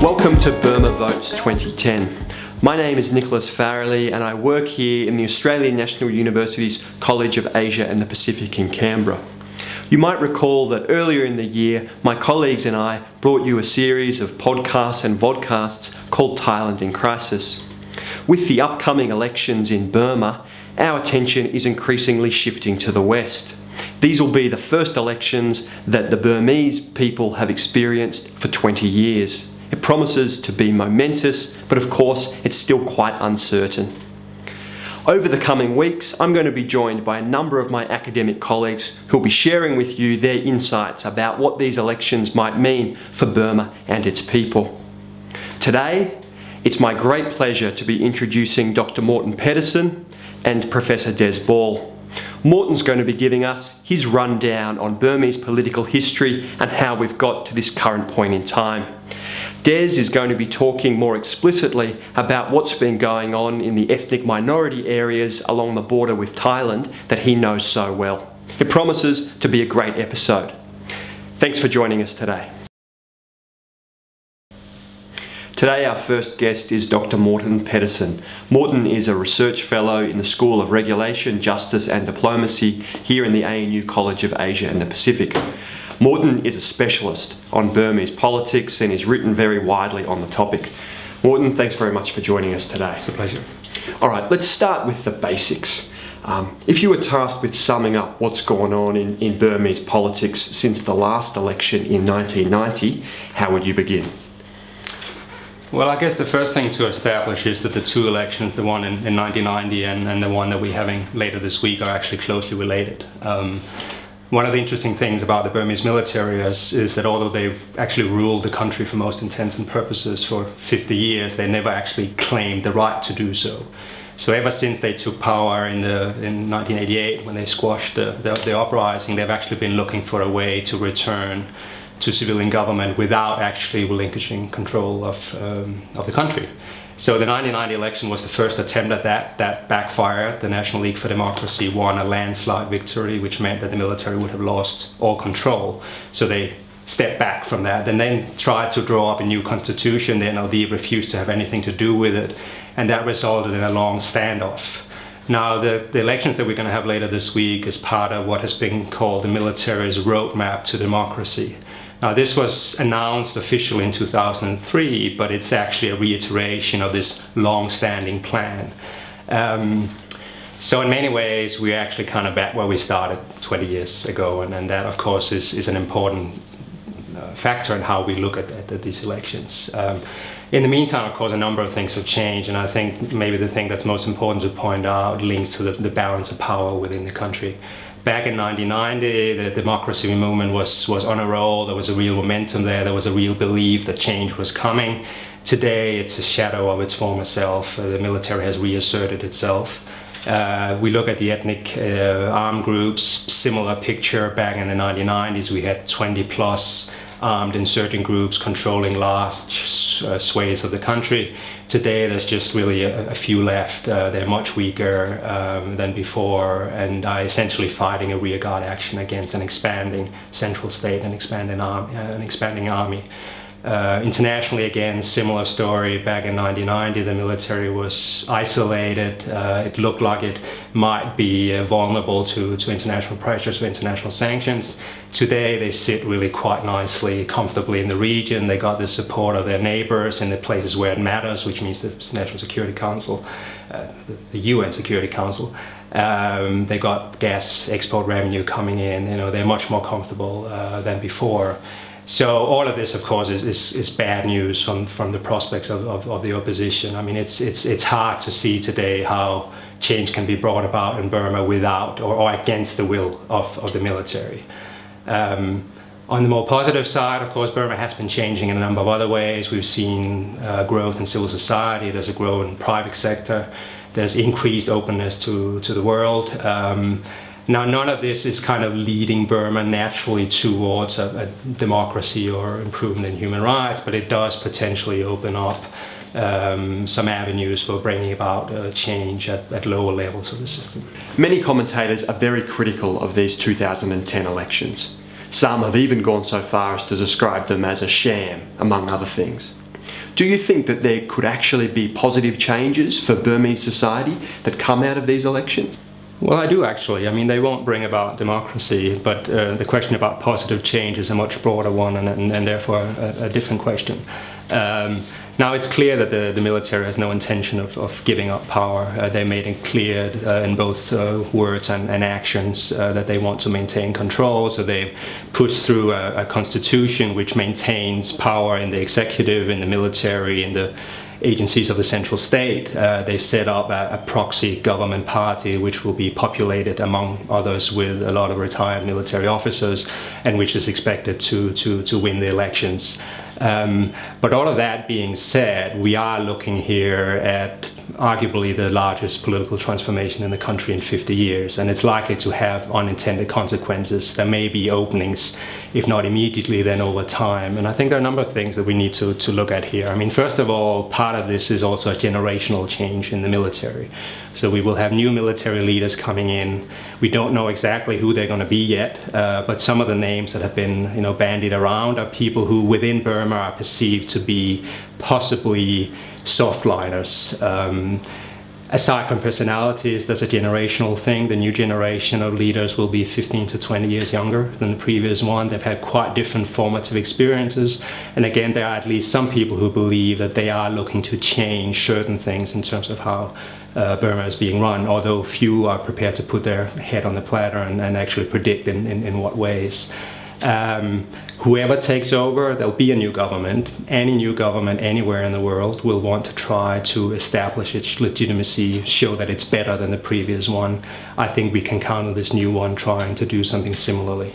Welcome to Burma Votes 2010. My name is Nicholas Farrelly and I work here in the Australian National University's College of Asia and the Pacific in Canberra. You might recall that earlier in the year, my colleagues and I brought you a series of podcasts and vodcasts called Thailand in Crisis. With the upcoming elections in Burma, our attention is increasingly shifting to the West. These will be the first elections that the Burmese people have experienced for 20 years. It promises to be momentous, but of course it's still quite uncertain. Over the coming weeks, I'm going to be joined by a number of my academic colleagues who will be sharing with you their insights about what these elections might mean for Burma and its people. Today, it's my great pleasure to be introducing Dr. Morton Petterson and Professor Des Ball. Morton's going to be giving us his rundown on Burmese political history and how we've got to this current point in time. Des is going to be talking more explicitly about what's been going on in the ethnic minority areas along the border with Thailand that he knows so well. It promises to be a great episode. Thanks for joining us today. Today our first guest is Dr. Morton Pedersen. Morton is a research fellow in the School of Regulation, Justice and Diplomacy here in the ANU College of Asia and the Pacific. Morton is a specialist on Burmese politics and is written very widely on the topic. Morton, thanks very much for joining us today. It's a pleasure. All right, let's start with the basics. If you were tasked with summing up what's gone on in Burmese politics since the last election in 1990, how would you begin? Well, I guess the first thing to establish is that the two elections, the one in 1990 and the one that we're having later this week, are actually closely related. One of the interesting things about the Burmese military is that although they've actually ruled the country for most intents and purposes for 50 years, they never actually claimed the right to do so. So ever since they took power in 1988, when they squashed the uprising, they've actually been looking for a way to return to civilian government without actually relinquishing control of the country. So the 1990 election was the first attempt at that. That backfired. The National League for Democracy won a landslide victory, which meant that the military would have lost all control. So they stepped back from that and then tried to draw up a new constitution. The NLD refused to have anything to do with it, and that resulted in a long standoff. Now, the elections that we're going to have later this week is part of what has been called the military's roadmap to democracy. Now, this was announced officially in 2003, but it's actually a reiteration of this long-standing plan. So in many ways, we're actually kind of back where we started 20 years ago, and that, of course, is an important factor in how we look at these elections. In the meantime, of course, a number of things have changed, and I think maybe the thing that's most important to point out links to the balance of power within the country. Back in 1990, the democracy movement was on a roll. There was a real momentum there. There was a real belief that change was coming. Today, it's a shadow of its former self. The military has reasserted itself. We look at the ethnic armed groups, similar picture. Back in the 1990s, we had 20+ armed insurgent groups controlling large swathes of the country. Today there's just really a few left. They're much weaker than before and are essentially fighting a rearguard action against an expanding central state and an expanding army. Internationally, again, similar story. Back in 1990, the military was isolated. It looked like it might be vulnerable to international pressures, to international sanctions. Today, they sit really quite nicely, comfortably in the region. They got the support of their neighbors in the places where it matters, which means the National Security Council, the UN Security Council. They got gas export revenue coming in. You know, they're much more comfortable than before. So all of this, of course, is bad news from the prospects of the opposition. I mean, it's hard to see today how change can be brought about in Burma without or against the will of the military. On the more positive side, of course, Burma has been changing in a number of other ways. We've seen growth in civil society. There's a growth in private sector. There's increased openness to the world. Now, none of this is kind of leading Burma naturally towards a democracy or improvement in human rights, but it does potentially open up some avenues for bringing about change at lower levels of the system. Many commentators are very critical of these 2010 elections. Some have even gone so far as to describe them as a sham, among other things. Do you think that there could actually be positive changes for Burmese society that come out of these elections? Well, I do actually. I mean, they won't bring about democracy, but the question about positive change is a much broader one and therefore a different question. Now, it's clear that the military has no intention of giving up power. They made it clear in both words and actions that they want to maintain control, so they pushed through a constitution which maintains power in the executive, in the military, in the agencies of the central state. They set up a proxy government party which will be populated, among others, with a lot of retired military officers and which is expected to win the elections. But all of that being said, we are looking here at arguably the largest political transformation in the country in 50 years, and it's likely to have unintended consequences. There may be openings, if not immediately, then over time. And I think there are a number of things that we need to look at here. I mean, first of all, part of this is also a generational change in the military. So we will have new military leaders coming in. We don't know exactly who they're going to be yet, but some of the names that have been, bandied around are people who within Burma are perceived to be possibly softliners. Aside from personalities, there's a generational thing. The new generation of leaders will be 15 to 20 years younger than the previous one. They've had quite different formative experiences. And again, there are at least some people who believe that they are looking to change certain things in terms of how Burma is being run, although few are prepared to put their head on the platter and actually predict in what ways. Whoever takes over, there'll be a new government. Any new government anywhere in the world will want to try to establish its legitimacy, show that it's better than the previous one. I think we can count on this new one trying to do something similarly.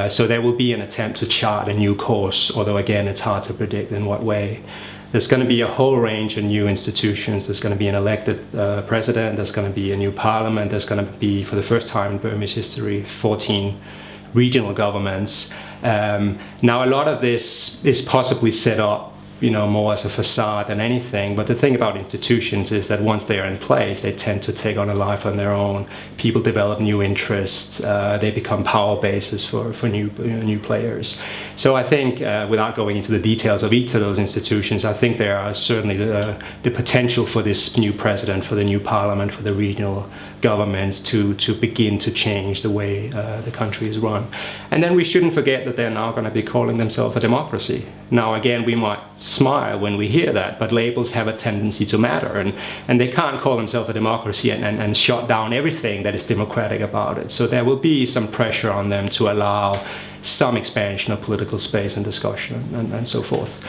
So there will be an attempt to chart a new course, although again it's hard to predict in what way. There's going to be a whole range of new institutions. There's going to be an elected president, there's going to be a new parliament, there's going to be, for the first time in Burmese history, 14 regional governments. Now, a lot of this is possibly set up, more as a facade than anything. But the thing about institutions is that once they are in place, they tend to take on a life on their own. People develop new interests. They become power bases for new players. So I think, without going into the details of each of those institutions, I think there are certainly the potential for this new president, for the new parliament, for the regional governments to begin to change the way the country is run. And then we shouldn't forget that they're now going to be calling themselves a democracy. Now, again, we might smile when we hear that, but labels have a tendency to matter, and they can't call themselves a democracy and shut down everything that is democratic about it. So there will be some pressure on them to allow some expansion of political space and discussion and so forth.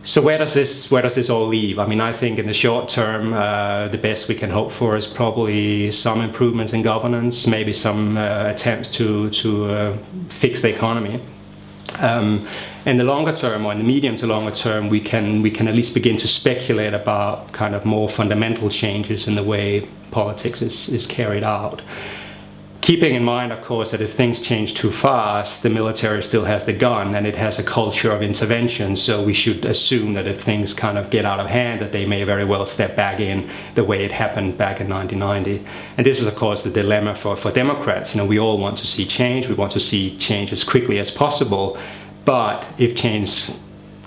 So where does this all leave? I mean, I think in the short term, the best we can hope for is probably some improvements in governance, maybe some attempts to fix the economy. In the longer term, or in the medium to longer term, we can at least begin to speculate about kind of more fundamental changes in the way politics is carried out. Keeping in mind, of course, that if things change too fast, the military still has the gun and it has a culture of intervention. So we should assume that if things kind of get out of hand, that they may very well step back in the way it happened back in 1990. And this is, of course, the dilemma for Democrats. We all want to see change. We want to see change as quickly as possible. But if change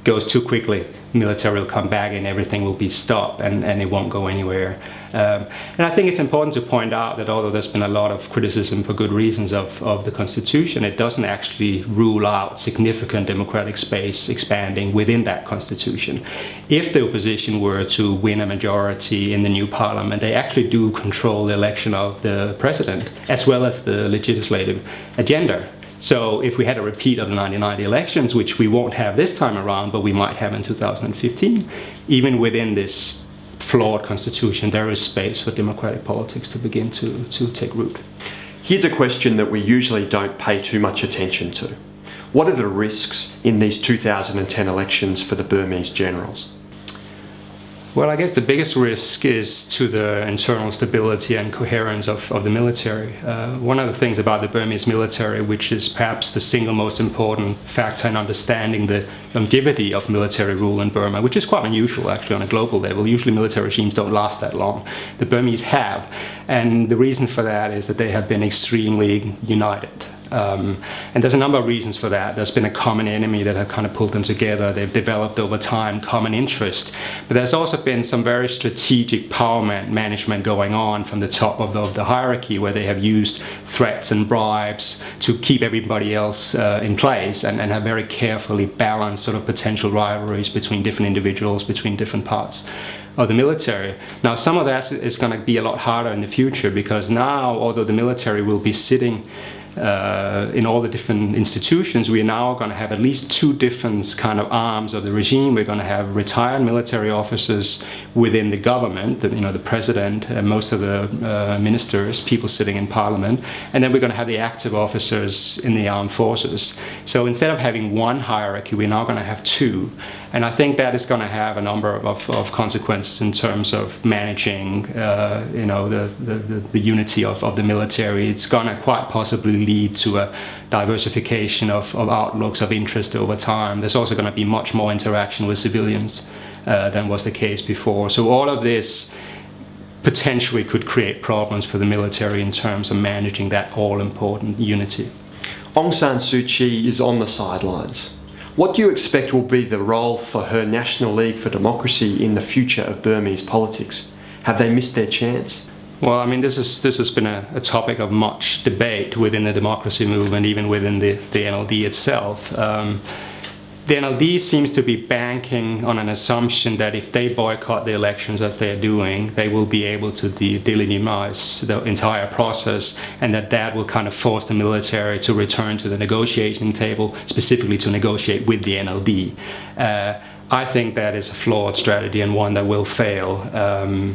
goes too quickly, military will come back and everything will be stopped and it won't go anywhere. And I think it's important to point out that although there's been a lot of criticism for good reasons of the Constitution, it doesn't actually rule out significant democratic space expanding within that Constitution. If the opposition were to win a majority in the new parliament, they actually do control the election of the president as well as the legislative agenda. So if we had a repeat of the 1990 elections, which we won't have this time around, but we might have in 2015, even within this flawed constitution, there is space for democratic politics to begin to take root. Here's a question that we usually don't pay too much attention to. What are the risks in these 2010 elections for the Burmese generals? Well, I guess the biggest risk is to the internal stability and coherence of the military. One of the things about the Burmese military, which is perhaps the single most important factor in understanding the longevity of military rule in Burma, which is quite unusual actually on a global level. Usually military regimes don't last that long. The Burmese have, and the reason for that is that they have been extremely united. And there's a number of reasons for that. There's been a common enemy that have kind of pulled them together. They've developed over time common interest. But there's also been some very strategic power management going on from the top of the hierarchy, where they have used threats and bribes to keep everybody else in place, and have very carefully balanced sort of potential rivalries between different individuals, between different parts of the military. Now, some of that is going to be a lot harder in the future, because now, although the military will be sitting in all the different institutions, we are now going to have at least two different kind of arms of the regime. We're going to have retired military officers within the government, the president, most of the ministers, people sitting in parliament, and then we're going to have the active officers in the armed forces. So instead of having one hierarchy, we're now going to have two. And I think that is going to have a number of consequences in terms of managing, the unity of the military. It's going to quite possibly lead to a diversification of outlooks, of interest over time. There's also going to be much more interaction with civilians than was the case before. So all of this potentially could create problems for the military in terms of managing that all-important unity. Aung San Suu Kyi is on the sidelines. What do you expect will be the role for her National League for Democracy in the future of Burmese politics? Have they missed their chance? Well, I mean, this has been a topic of much debate within the democracy movement, even within the NLD itself. The NLD seems to be banking on an assumption that if they boycott the elections as they're doing, they will be able to delegitimize the entire process, and that will kind of force the military to return to the negotiating table, specifically to negotiate with the NLD. I think that is a flawed strategy, and one that will fail.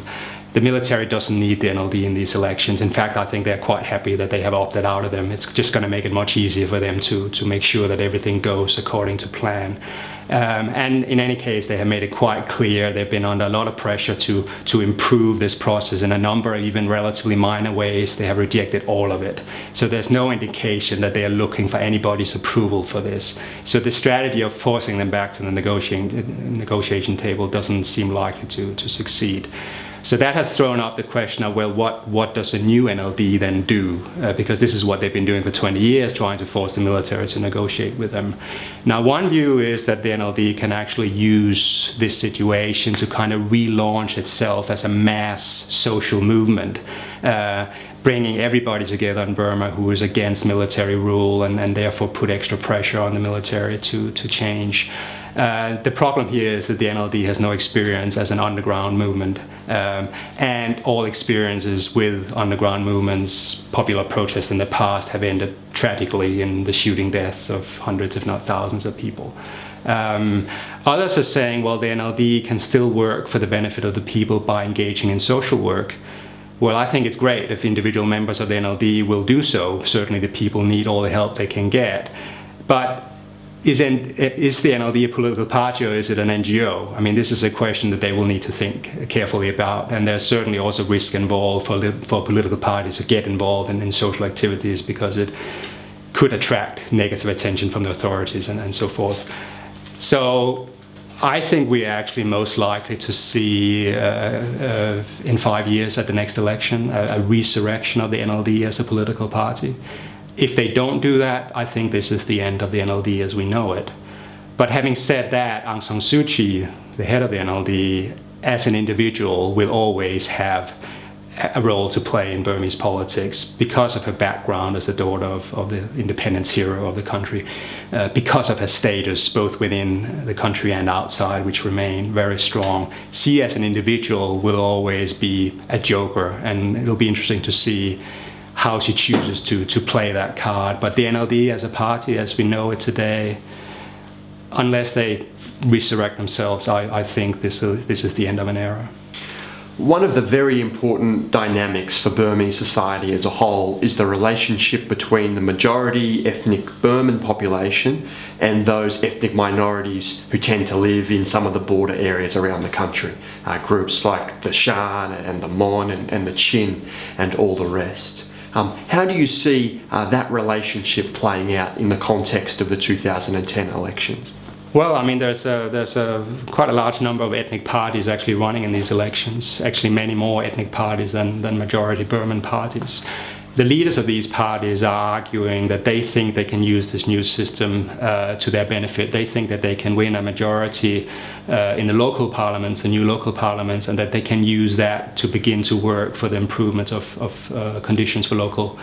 The military doesn't need the NLD in these elections. In fact, I think they're quite happy that they have opted out of them. It's just going to make it much easier for them to make sure that everything goes according to plan. And in any case, they have made it quite clear they've been under a lot of pressure to improve this process in a number of even relatively minor ways. They have rejected all of it. So there's no indication that they are looking for anybody's approval for this. So the strategy of forcing them back to the negotiation table doesn't seem likely to succeed. So that has thrown up the question of, well, what does a new NLD then do? Because this is what they've been doing for 20 years, trying to force the military to negotiate with them. Now, one view is that the NLD can actually use this situation to kind of relaunch itself as a mass social movement, bringing everybody together in Burma who is against military rule, and therefore put extra pressure on the military to change. The problem here is that the NLD has no experience as an underground movement, and all experiences with underground movements, popular protests in the past, have ended tragically in the shooting deaths of hundreds, if not thousands, of people. Others are saying, well, the NLD can still work for the benefit of the people by engaging in social work. Well, I think it's great if individual members of the NLD will do so. Certainly the people need all the help they can get. But is the NLD a political party, or is it an NGO? I mean, this is a question that they will need to think carefully about, and there's certainly also risk involved for political parties to get involved in social activities, because it could attract negative attention from the authorities and so forth. So I think we are actually most likely to see in 5 years at the next election a resurrection of the NLD as a political party. If they don't do that, I think this is the end of the NLD as we know it. But having said that, Aung San Suu Kyi, the head of the NLD, as an individual, will always have a role to play in Burmese politics because of her background as the daughter of the independence hero of the country, because of her status both within the country and outside, which remain very strong. She, as an individual, will always be a joker, and it'll be interesting to see how she chooses to play that card. But the NLD as a party, as we know it today, unless they resurrect themselves, I think this is the end of an era. One of the very important dynamics for Burmese society as a whole is the relationship between the majority ethnic Burman population and those ethnic minorities who tend to live in some of the border areas around the country. Groups like the Shan and the Mon and the Chin and all the rest. How do you see that relationship playing out in the context of the 2010 elections? Well, I mean, there's quite a large number of ethnic parties actually running in these elections. Actually, many more ethnic parties than majority Burman parties. the leaders of these parties are arguing that they think they can use this new system to their benefit. They think that they can win a majority in the local parliaments, the new local parliaments, and that they can use that to begin to work for the improvement of conditions for local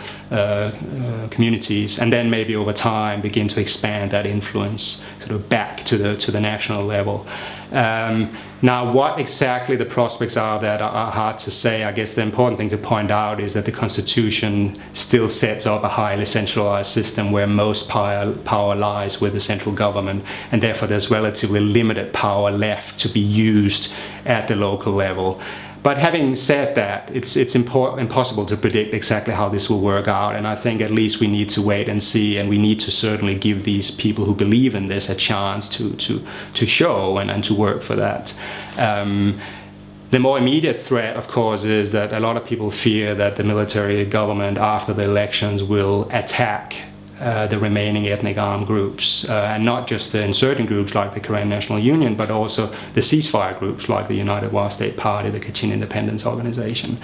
communities, and then maybe over time begin to expand that influence sort of back to the national level. Now, what exactly the prospects are of that are hard to say. I guess the important thing to point out is that the Constitution still sets up a highly centralized system where most power lies with the central government, and therefore there's relatively limited power left to be used at the local level. But having said that, it's impossible to predict exactly how this will work out, and I think at least we need to wait and see, and we need to certainly give these people who believe in this a chance to show and to work for that. The more immediate threat, of course, is that a lot of people fear that the military government after the elections will attack the remaining ethnic armed groups, and not just the insurgent groups like the Karen National Union, but also the ceasefire groups like the United Wa State Party, the Kachin Independence Organization.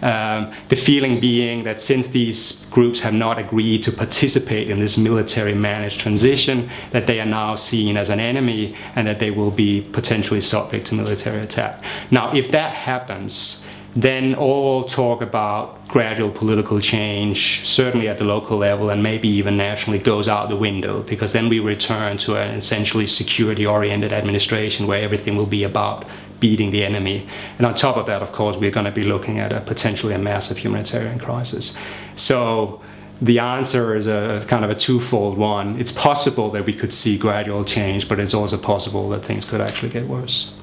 The feeling being that since these groups have not agreed to participate in this military-managed transition, that they are now seen as an enemy and that they will be potentially subject to military attack. Now, if that happens, then all talk about gradual political change, certainly at the local level and maybe even nationally, goes out the window, because then we return to an essentially security-oriented administration where everything will be about beating the enemy. And on top of that, of course, we're going to be looking at a potentially a massive humanitarian crisis. So the answer is a kind of a twofold one. It's possible that we could see gradual change, but it's also possible that things could actually get worse.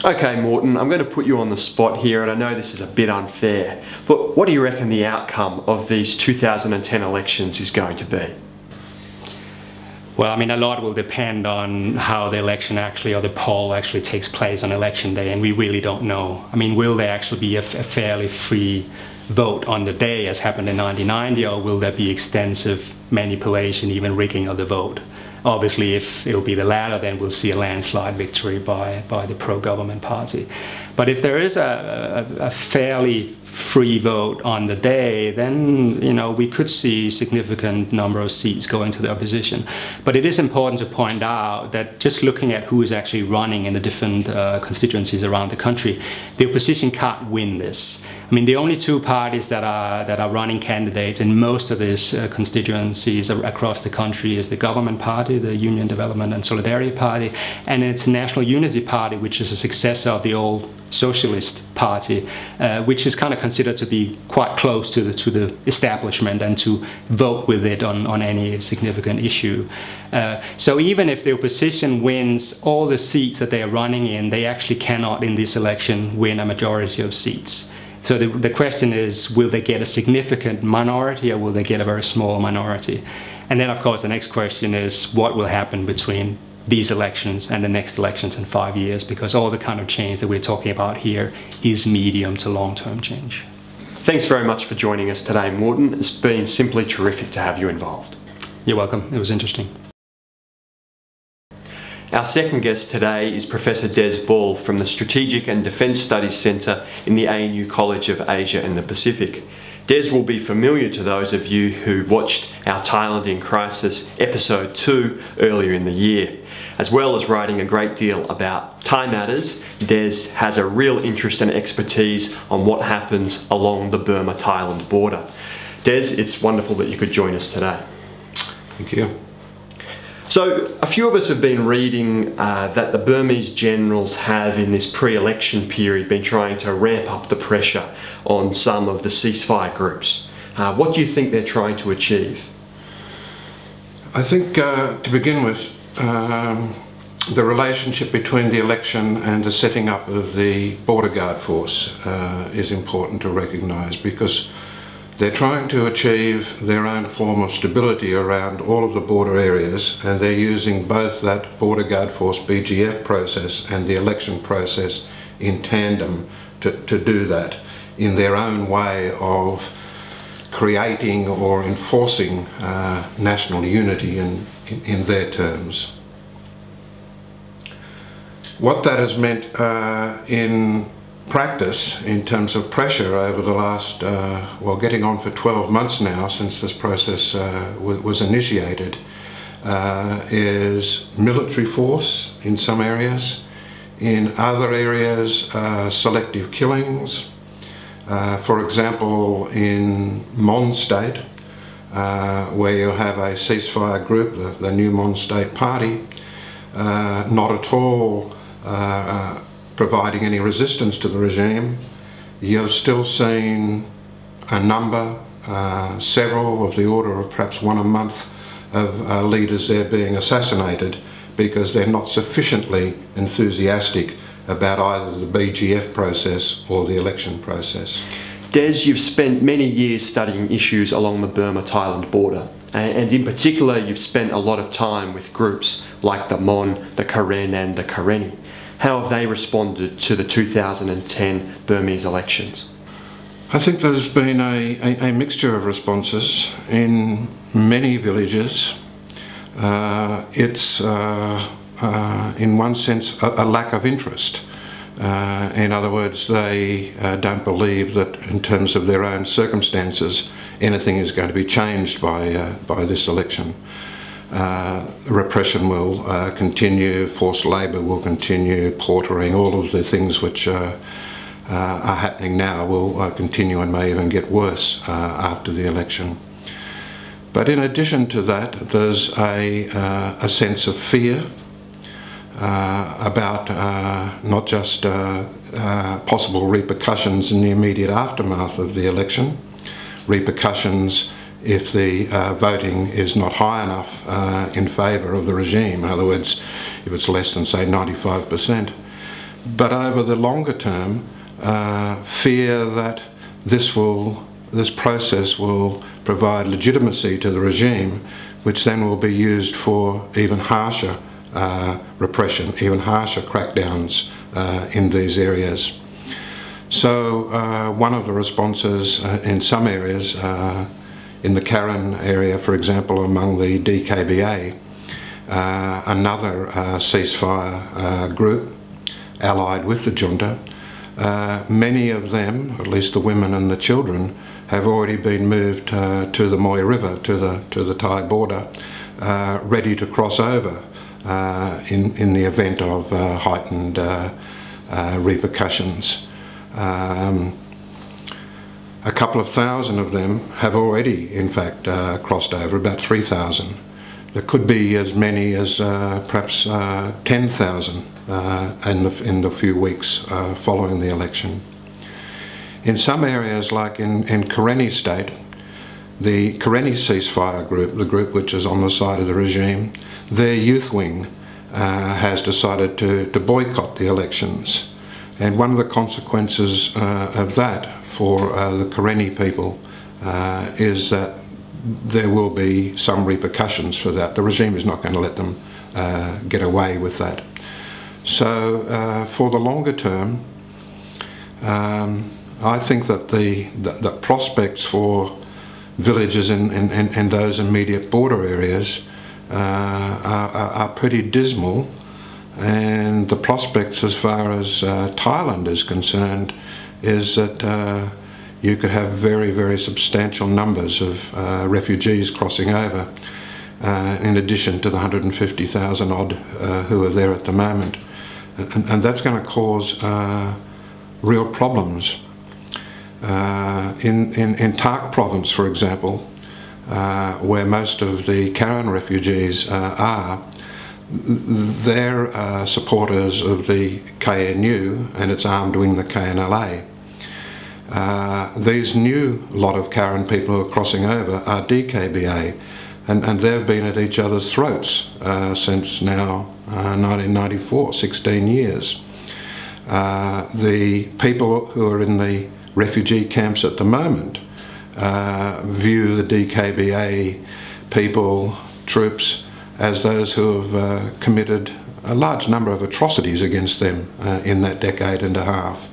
Okay, Morton, I'm going to put you on the spot here, and I know this is a bit unfair, but what do you reckon the outcome of these 2010 elections is going to be? Well, I mean, a lot will depend on how the election actually, or the poll actually takes place on election day, and we really don't know. I mean, will there actually be a fairly free vote on the day, as happened in 1990, or will there be extensive manipulation, even rigging of the vote? Obviously, if it'll be the latter, then we'll see a landslide victory by the pro-government party. But if there is a fairly free vote on the day, then we could see a significant number of seats going to the opposition. But it is important to point out that just looking at who is actually running in the different constituencies around the country, the opposition can't win this. I mean, the only two parties that are running candidates in most of these constituencies across the country is the government party, the Union Development and Solidarity Party, and it's the National Unity Party, which is a successor of the old Socialist Party, which is kind of considered to be quite close to the establishment and to vote with it on any significant issue. So even if the opposition wins all the seats that they are running in, they actually cannot in this election win a majority of seats. So the question is, will they get a significant minority or will they get a very small minority? And then, of course, the next question is, what will happen between these elections and the next elections in 5 years? Because all the kind of change that we're talking about here is medium to long-term change. Thanks very much for joining us today, Morton. It's been simply terrific to have you involved. You're welcome. It was interesting. Our second guest today is Professor Des Ball from the Strategic and Defence Studies Centre in the ANU College of Asia and the Pacific. Des will be familiar to those of you who watched our Thailand in Crisis episode 2 earlier in the year. As well as writing a great deal about Thai matters, Des has a real interest and expertise on what happens along the Burma-Thailand border. Des, it's wonderful that you could join us today. Thank you. So, a few of us have been reading that the Burmese generals have, in this pre-election period, been trying to ramp up the pressure on some of the ceasefire groups. What do you think they're trying to achieve? I think, to begin with, the relationship between the election and the setting up of the Border Guard Force is important to recognise, because they're trying to achieve their own form of stability around all of the border areas, and they're using both that Border Guard Force BGF process and the election process in tandem to do that in their own way of creating or enforcing national unity in their terms. What that has meant in practice in terms of pressure over the last, getting on for 12 months now since this process was initiated, is military force in some areas. In other areas, selective killings. For example, in Mon State, where you have a ceasefire group, the New Mon State Party, not at all providing any resistance to the regime. You've still seen a number, several of the order of perhaps one a month, of leaders there being assassinated because they're not sufficiently enthusiastic about either the BGF process or the election process. Des, you've spent many years studying issues along the Burma-Thailand border, and in particular you've spent a lot of time with groups like the Mon, the Karen and the Karenni. How have they responded to the 2010 Burmese elections? I think there's been a mixture of responses in many villages. It's in one sense a lack of interest. In other words, they don't believe that in terms of their own circumstances anything is going to be changed by this election. Repression will continue, forced labour will continue, portering, all of the things which are happening now will continue and may even get worse after the election. But in addition to that, there's a sense of fear about not just possible repercussions in the immediate aftermath of the election, repercussions if the voting is not high enough in favour of the regime, in other words, if it's less than, say, 95%. But over the longer term, fear that this process will provide legitimacy to the regime, which then will be used for even harsher repression, even harsher crackdowns in these areas. So one of the responses in some areas, in the Karen area, for example, among the DKBA, another ceasefire group allied with the junta, many of them, at least the women and the children, have already been moved to the Moi River, to the Thai border, ready to cross over in the event of heightened repercussions. A couple of thousand of them have already, in fact, crossed over, about 3,000. There could be as many as perhaps 10,000 in the few weeks following the election. In some areas, like in Karenni State, the Karenni ceasefire group, the group which is on the side of the regime, their youth wing has decided to boycott the elections. And one of the consequences of that for the Karenni people is that there will be some repercussions for that. The regime is not going to let them get away with that. So for the longer term, I think that the prospects for villages in those immediate border areas are pretty dismal, and the prospects as far as Thailand is concerned is that you could have very, very substantial numbers of refugees crossing over, in addition to the 150,000 odd who are there at the moment. And that's going to cause real problems. In Tak province, for example, where most of the Karen refugees are, they're supporters of the KNU and its armed wing, the KNLA. These new lot of Karen people who are crossing over are DKBA, and they've been at each other's throats since now 1994, 16 years. The people who are in the refugee camps at the moment view the DKBA people, troops, as those who have committed a large number of atrocities against them in that decade and a half,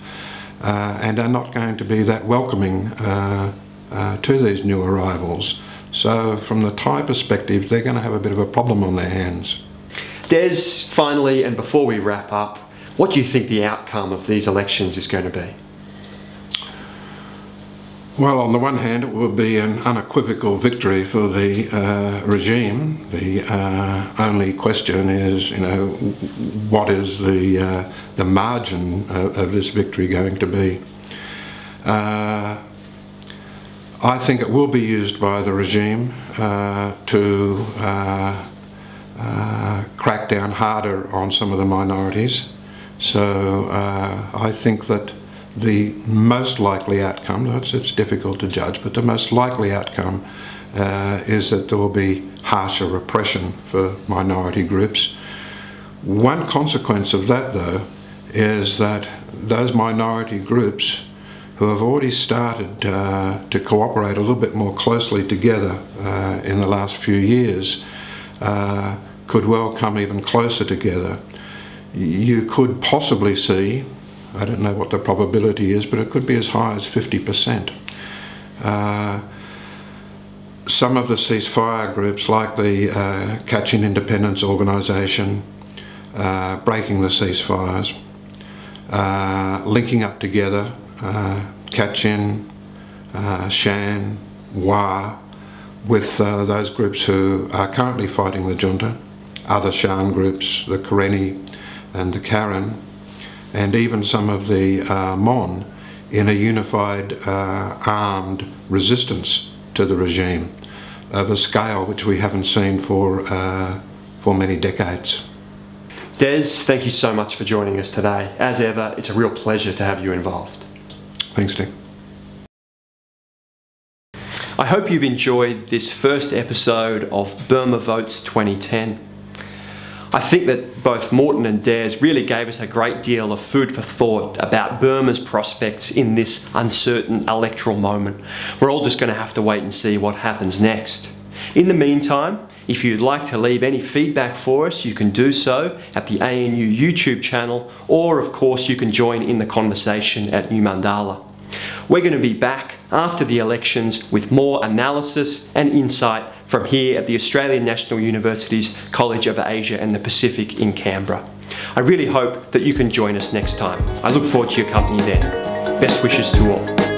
and are not going to be that welcoming to these new arrivals. So from the Thai perspective, they're going to have a bit of a problem on their hands. Des, finally, and before we wrap up, What do you think the outcome of these elections is going to be? Well, on the one hand, it will be an unequivocal victory for the regime. The only question is, what is the margin of this victory going to be? I think it will be used by the regime to crack down harder on some of the minorities. So I think that the most likely outcome, it's difficult to judge, but the most likely outcome is that there will be harsher repression for minority groups. One consequence of that, though, is that those minority groups who have already started to cooperate a little bit more closely together in the last few years could well come even closer together. You could possibly see, I don't know what the probability is, but it could be as high as 50%. Some of the ceasefire groups, like the Kachin Independence Organisation, breaking the ceasefires, linking up together, Kachin, Shan, Wa, with those groups who are currently fighting the junta, other Shan groups, the Karenni and the Karen, and even some of the Mon, in a unified armed resistance to the regime of a scale which we haven't seen for many decades. Des, thank you so much for joining us today. As ever, it's a real pleasure to have you involved. Thanks, Nick. I hope you've enjoyed this first episode of Burma Votes 2010. I think that both Morton and Des really gave us a great deal of food for thought about Burma's prospects in this uncertain electoral moment. We're all just going to have to wait and see what happens next. In the meantime, if you'd like to leave any feedback for us, you can do so at the ANU YouTube channel, or of course you can join in the conversation at newmandala. We're going to be back after the elections with more analysis and insight from here at the Australian National University's College of Asia and the Pacific in Canberra. I really hope that you can join us next time. I look forward to your company then. Best wishes to all.